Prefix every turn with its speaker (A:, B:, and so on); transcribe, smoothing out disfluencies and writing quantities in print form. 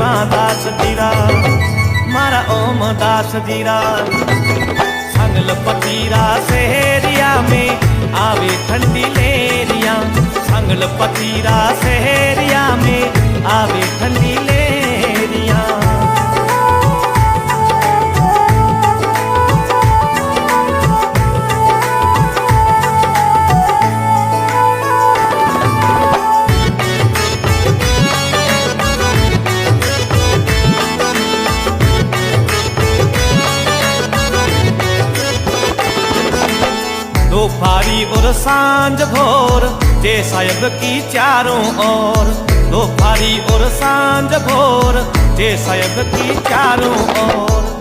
A: માં દાસ જીરા મારા ઓમ दास जीरा संगल पतीरा शहरिया में आवे ठंडी लेरिया संगल पतीरा शहरिया में आवे ठंडी लेरिया दोपहरी और सांझ भोर जे साहिब की चारों ओर दोपहरी और सांझ भोर जे साहिब की चारों ओर